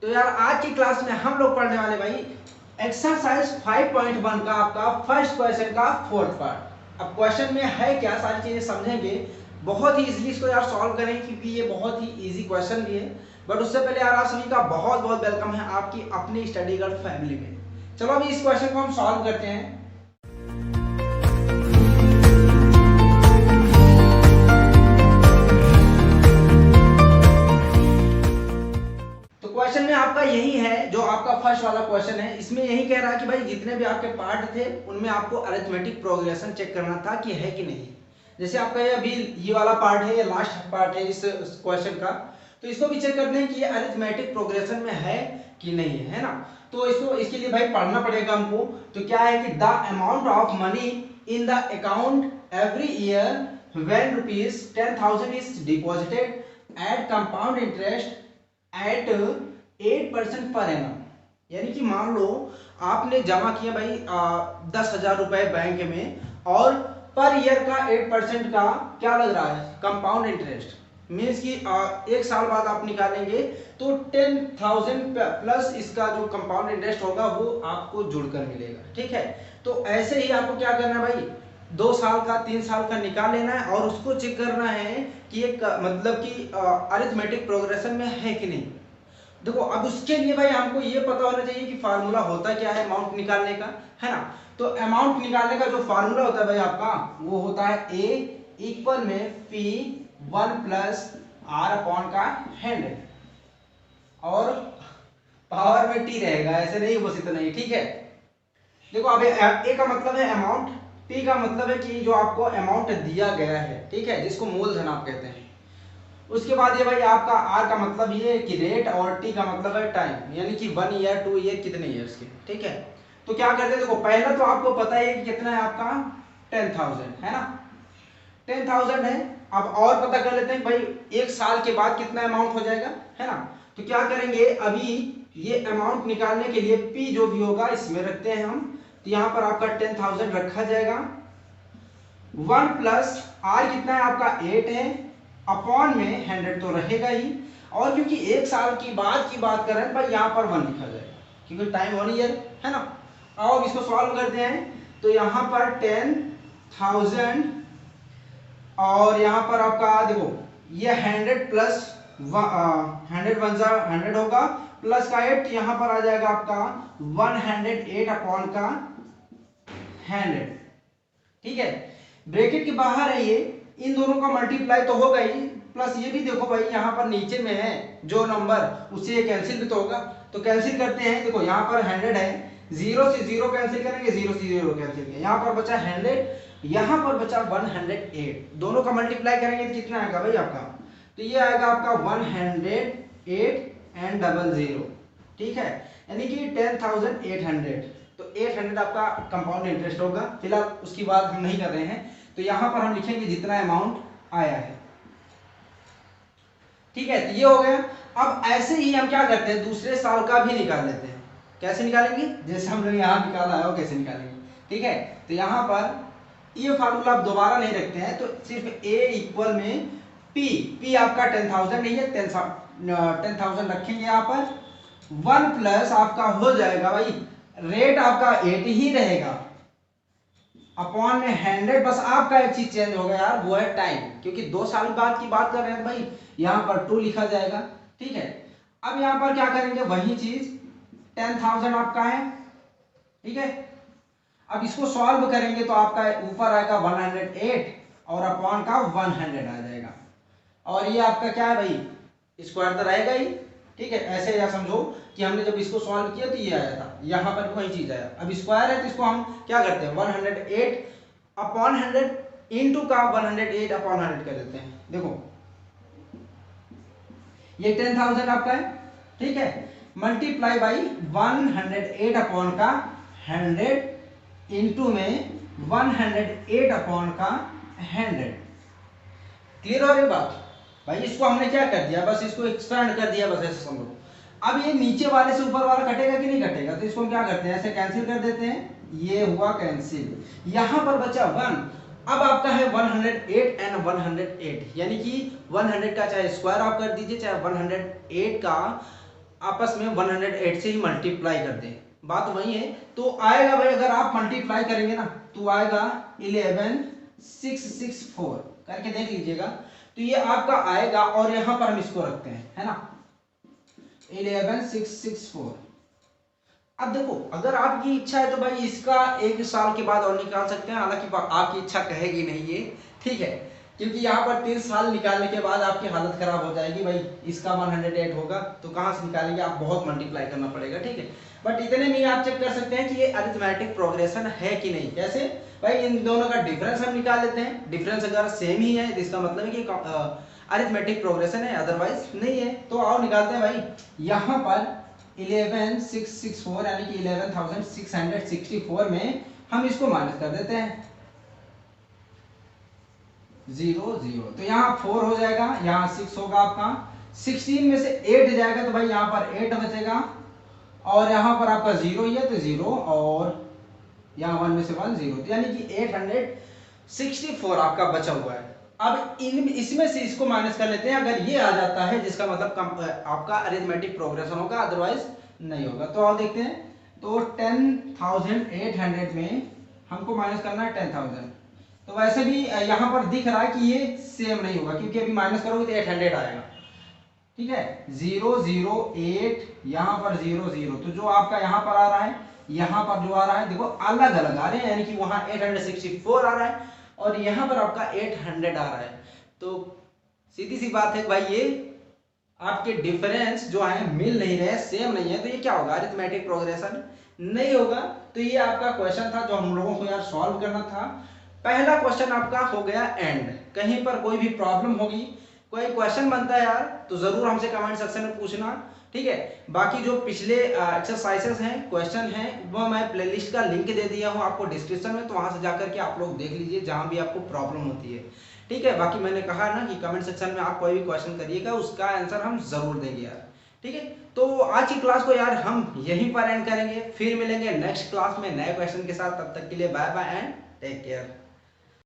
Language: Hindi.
तो यार आज की क्लास में हम लोग पढ़ने वाले भाई एक्सरसाइज 5.1 का आपका फर्स्ट क्वेश्चन का फोर्थ पार्ट। अब क्वेश्चन में है क्या, सारी चीजें समझेंगे, बहुत ही इजीली इसको यार सॉल्व करेंगे क्योंकि ये बहुत ही इजी क्वेश्चन भी है। बट उससे पहले यार आप सभी का बहुत बहुत वेलकम है आपकी अपनी स्टडी गर्ल फैमिली में। चलो अभी इस क्वेश्चन को हम सॉल्व करते हैं। क्वेश्चन में आपका यही है जो आपका फर्स्ट वाला क्वेश्चन है, इसमें यही कह रहा है कि भाई जितने भी आपके पार्ट थे उनमें आपको अरिथमेटिक प्रोग्रेशन चेक करना था कि है कि नहीं। जैसे आपका ये अभी ये वाला पार्ट है, ये लास्ट पार्ट है इस क्वेश्चन का, तो इसको भी चेक करना है कि ये अरिथमेटिक प्रोग्रेशन में है कि नहीं है ना। तो इसको इसके लिए भाई पढ़ना पड़ेगा हमको। तो क्या है कि the amount of money in the account every year when ₹10,000 is deposited at compound interest at 8% per annum. यानी कि मान लो आपने जमा किया भाई 10,000 रुपए बैंक में और पर ईयर का 8% का क्या लग रहा है, कंपाउंड इंटरेस्ट। मीन्स कि एक साल बाद आप निकालेंगे तो 10,000 प्लस इसका जो कंपाउंड इंटरेस्ट होगा वो आपको जुड़कर मिलेगा। ठीक है, तो ऐसे ही आपको क्या करना है भाई, 2 साल का 3 साल का निकाल लेना है और उसको चेक करना है कि एक मतलब कि अरिथमेटिक प्रोग्रेशन में है कि नहीं। देखो अब उसके लिए भाई हमको ये पता होना चाहिए कि फार्मूला होता क्या है अमाउंट निकालने का, है ना। तो अमाउंट निकालने का जो फार्मूला होता है भाई आपका वो होता है ए इक्वल में पी 1 प्लस आर अपॉन का 100 और पावर में टी रहेगा, ऐसे नहीं बस इतना ही। ठीक है, देखो अब ए का मतलब है अमाउंट, पी का मतलब है कि जो आपको अमाउंट दिया गया है, ठीक है, जिसको मूलधन आप कहते हैं। उसके बाद ये भाई आपका आर का मतलब ये कि रेट और टी का मतलब है टाइम, यानी कि 1 ईयर 2 ईयर कितने ईयर्स के। ठीक है, तो क्या करते हैं, देखो पहला तो आपको पता है कि कितना है आपका 10,000 है ना, 10,000 है। अब और पता कर लेते हैं भाई एक साल के बाद कितना अमाउंट हो जाएगा, है ना। तो क्या करेंगे, अभी ये अमाउंट निकालने के लिए पी जो भी होगा इसमें रखते हैं हम। तो यहाँ पर आपका 10,000 रखा जाएगा, 1 प्लस आर कितना है आपका 8 है, अपॉन में 100 तो रहेगा ही, और क्योंकि एक साल की बात कर रहे हैं पर यहाँ पर 1 लिखा जाएगा क्योंकि टाइम 1 ईयर है ना। अब इसको सॉल्व करते हैं तो यहाँ पर 10,000 और यहाँ पर आपका देखो ये 100 प्लस 100 100 होगा प्लस का 8, यहाँ पर आ जाएगा आपका 108 अपॉन का 100। ठीक है, ब्रैकेट के बाहर है ये, इन दोनों का मल्टीप्लाई तो होगा ही, प्लस ये भी देखो भाई यहाँ पर नीचे में है जो नंबर उससे ये कैंसिल भी तो होगा। तो कैंसिल करते हैं, देखो यहाँ पर 100 है, 0 से 0 कैंसिल करेंगे, 0 से 0 कैंसिल करेंगे, यहाँ पर बचा 100, यहाँ पर बचा 108, दोनों का मल्टीप्लाई करेंगे तो कितना आएगा भाई आपका, तो ये आएगा आपका 108 एंड 00। ठीक है, यानी कि 10,800, तो 800 आपका कंपाउंड इंटरेस्ट होगा। फिलहाल उसकी बात हम नहीं कर रहे हैं, तो यहां पर हम लिखेंगे जितना अमाउंट आया है। ठीक है, तो ये हो गया। अब ऐसे ही हम क्या करते हैं, दूसरे साल का भी निकाल लेते हैं। कैसे निकालेंगे, जैसे हम लोग यहाँ निकाला है वो कैसे निकालेंगे। ठीक है, तो यहाँ पर ये फार्मूला आप दोबारा नहीं रखते हैं, तो सिर्फ ए इक्वल में पी आपका 10,000 नहीं है, 10,000 रखेंगे यहाँ पर, 1 प्लस आपका हो जाएगा भाई रेट आपका 8 ही रहेगा, अपॉन में 100, बस आपका एक चीज चेंज होगा यार, वो है टाइम, क्योंकि 2 साल बाद की बात कर रहे हैं भाई, यहाँ पर 2 लिखा जाएगा। ठीक है, अब यहाँ पर क्या करेंगे, वही चीज 10,000 आपका है। ठीक है, अब इसको सॉल्व करेंगे तो आपका ऊपर आएगा 108 और अपॉन का 100 आ जाएगा, और ये आपका क्या है भाई, स्क्वायर तो रहेगा ही। ठीक है, ऐसे या समझो कि हमने जब इसको सॉल्व किया तो ये आया था, यहाँ पर वही चीज आया। अब स्क्वायर है तो इसको हम क्या करते हैं, 108 अपॉन 100 इंटू का 108 अपॉन 100 कर देते हैं। देखो ये 10,000 आपका है, ठीक है, मल्टीप्लाई बाई 108 अपॉन का 100 इंटू में 108 अपॉन का 100। क्लियर हो रही बात भाई, इसको हमने क्या कर दिया, बस इसको एक्सपेंड कर दिया, बस ऐसे समझो। अब ये नीचे वाले से ऊपर वाला कटेगा कि नहीं कटेगा, तो इसको हम क्या करते हैं, ऐसे कैंसिल कर देते हैं, ये हुआ कैंसिल, यहां पर बचा 1। अब आपका है 108 एंड 108, यानी कि 100 का चाहे स्क्वायर आप कर दीजिए, चाहे 108 का आपस में 108 से ही मल्टीप्लाई कर दें, बात वही है। तो आएगा भाई, अगर आप मल्टीप्लाई करेंगे ना तो आएगा 11664 करके देख लीजिएगा। तो ये आपका आएगा और यहां पर हम इसको रखते हैं, है ना, 11664। अब देखो, अगर आपकी इच्छा है तो भाई इसका 1 साल के बाद और निकाल सकते हैं, हालांकि आपकी इच्छा कहेगी नहीं ये, ठीक है, क्योंकि यहाँ पर 3 साल निकालने के बाद आपकी हालत खराब हो जाएगी भाई। इसका 108 होगा तो कहाँ से निकालेंगे, आप बहुत मल्टीप्लाई करना पड़ेगा, ठीक है। बट इतने में आप चेक कर सकते हैं कि ये अरिथमेटिक प्रोग्रेशन है कि नहीं। कैसे भाई, इन दोनों का डिफरेंस हम निकाल लेते हैं। डिफरेंस अगर सेम ही है तो इसका मतलब है कि अरिथमेटिक प्रोग्रेशन है, अदरवाइज नहीं है। तो आओ निकालते हैं भाई। यहाँ पर 11664 यानी कि 11664 में हम इसको माइनस कर देते हैं, 0 0। तो यहाँ 4 हो जाएगा, यहाँ 6 होगा आपका, 16 में से 8 जाएगा तो भाई यहाँ पर 8 बचेगा, और यहाँ पर आपका 0 ही है तो 0, और यहाँ 1 में से 1 0, तो यानी कि 864 आपका बचा हुआ है। अब इसमें से इसको माइनस कर लेते हैं। अगर ये आ जाता है जिसका मतलब आपका अरिथमेटिक प्रोग्रेशन होगा, अदरवाइज नहीं होगा। तो आओ देखते हैं। तो 10,800 में हमको माइनस करना है 10,000। तो वैसे भी यहाँ पर दिख रहा है कि ये सेम नहीं होगा, क्योंकि अभी माइनस करोगे तो 800 आएगा, ठीक है। 0 0 8, यहाँ पर 0 0, तो जो आपका यहाँ पर आ रहा है, यहाँ पर जो आ रहा है, देखो अलग अलग आ रहे हैं, यानी कि वहाँ 864 आ रहा है और यहाँ पर आपका 800 आ रहा है। तो सीधी सी बात है भाई, ये आपके डिफरेंस जो है मिल नहीं रहे, सेम नहीं है, तो ये क्या होगा, अरिथमेटिक प्रोग्रेशन नहीं होगा। तो ये आपका क्वेश्चन था जो हम लोगों को यार सॉल्व करना था। पहला क्वेश्चन आपका हो गया एंड। कहीं पर कोई भी प्रॉब्लम होगी, कोई क्वेश्चन बनता है यार, तो जरूर हमसे कमेंट सेक्शन में पूछना, ठीक है। बाकी जो पिछले एक्सरसाइजेस हैं, क्वेश्चन हैं, वो मैं प्लेलिस्ट का लिंक दे दिया हूँ आपको डिस्क्रिप्शन में, तो वहां से जाकर के आप लोग देख लीजिए जहां भी आपको प्रॉब्लम होती है, ठीक है। बाकी मैंने कहा ना कि कमेंट सेक्शन में आप कोई भी क्वेश्चन करिएगा, उसका आंसर हम जरूर देंगे यार, ठीक है। तो आज की क्लास को यार हम यहीं पर एंड करेंगे, फिर मिलेंगे नेक्स्ट क्लास में नए क्वेश्चन के साथ। तब तक के लिए bye bye and take care.